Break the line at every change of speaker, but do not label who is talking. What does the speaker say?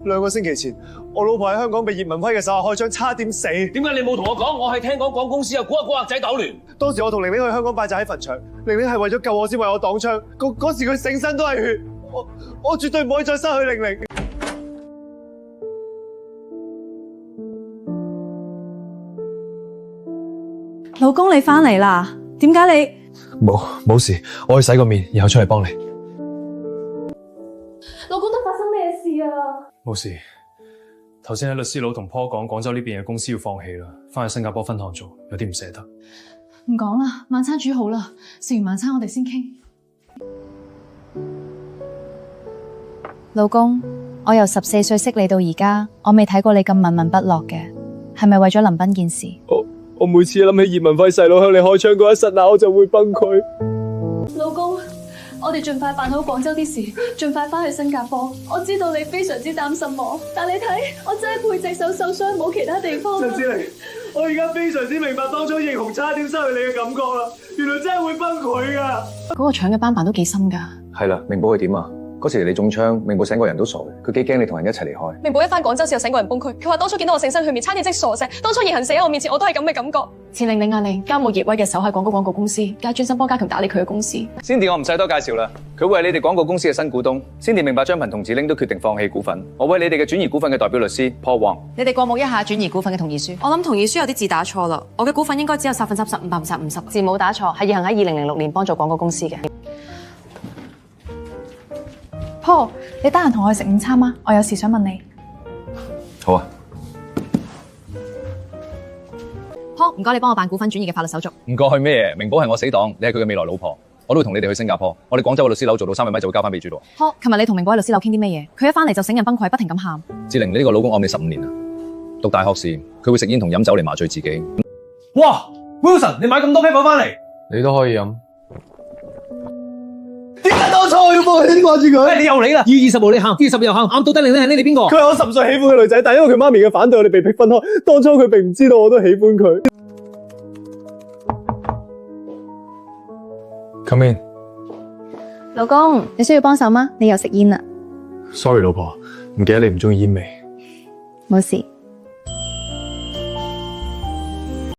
2個星期前，我老婆喺香港被葉文輝嘅手下開槍，差點死。
點解你冇同我講？我係聽講廣公司有古惑仔搗亂。
當時我同玲玲去香港拜祭喺墳場，玲玲係為咗救我先為我擋槍。嗰時佢成身都係血，我絕對唔可以再失去玲玲。
老公，你翻嚟啦？點解你？
冇事，我去洗個面，然後出嚟幫你。
老公，都發生咩事啊？
冇事。頭先喺律師佬同 Paul 講，廣州呢邊嘅公司要放棄啦，翻去新加坡分行做，有啲唔捨得。
唔講啦，晚餐煮好啦，食完晚餐我哋先傾。
老公，我由14歲識你到而家，我未睇過你咁悶悶不樂嘅，係咪為咗林彬件事？
我每次諗起葉文輝細佬向你開槍嗰一剎那，我就會崩潰。
老公，我哋盡快辦好廣州啲事，盡快翻去新加坡。我知道你非常之擔心我，但你睇，我真係背脊手受傷，冇其他地方。
張之玲，我而家非常之明白當初英雄差點失去你嘅感覺啦，原來真係會崩潰噶。
嗰個腸嘅斑斑都幾深噶。
係啦，明寶佢點啊？嗰時你中槍，明寶成個人都傻嘅，佢幾驚你同人一齊離開。
明寶一返廣州時候成個人崩潰，佢話當初見到我淨身去面，差點即傻死。當初言行死喺我面前，我都係咁嘅感覺。
前玲玲啊玲，家務葉威嘅手喺廣告公司，梗係專心幫家強打理佢嘅公司。
Cindy 我唔使多介紹啦，佢會係你哋廣告公司嘅新股東。Cindy 明白張鵬同子玲都決定放棄股份，我會係你哋嘅轉移股份嘅代表律師 Paul Wong。
你哋過目一下轉移股份嘅同意書。
我諗同意書有啲字打錯啦，我嘅股份應該只有35%、50%。
字冇打錯，係葉行喺2006年幫助廣告公司嘅。Paul，你得閒同我去食午餐嗎？我有事想問你。
好啊。
Paul，唔該你幫我辦股份轉移嘅法律手續。
唔該咩嘢？明寶係我死黨，你係佢嘅未來老婆，我都會同你哋去新加坡。我哋廣州嘅律師樓做到300米就會交翻俾主導。
Paul，琴日你同明寶喺律師樓傾啲咩嘢？佢一翻嚟就醒人崩潰，不停咁喊。
志玲，你呢個老公愛你15年啦，讀大學時佢會食煙同飲酒嚟麻醉自己。
哇 ，Wilson，你買咁多啤酒翻嚟？
你都可以飲。
點解當初我要幫佢掛住佢？
你又嚟啦！2月20號你喊，2月10日又喊，到底玲玲係你哋邊個？
佢係我10歲喜歡嘅女仔，但因為佢媽咪嘅反對，我哋被迫分開。當初佢並唔知道我都喜歡佢。
Come in。
老公，你需要幫手嗎？你又食煙啦？
Sorry， 老婆，唔記得你唔中意煙味。
冇事。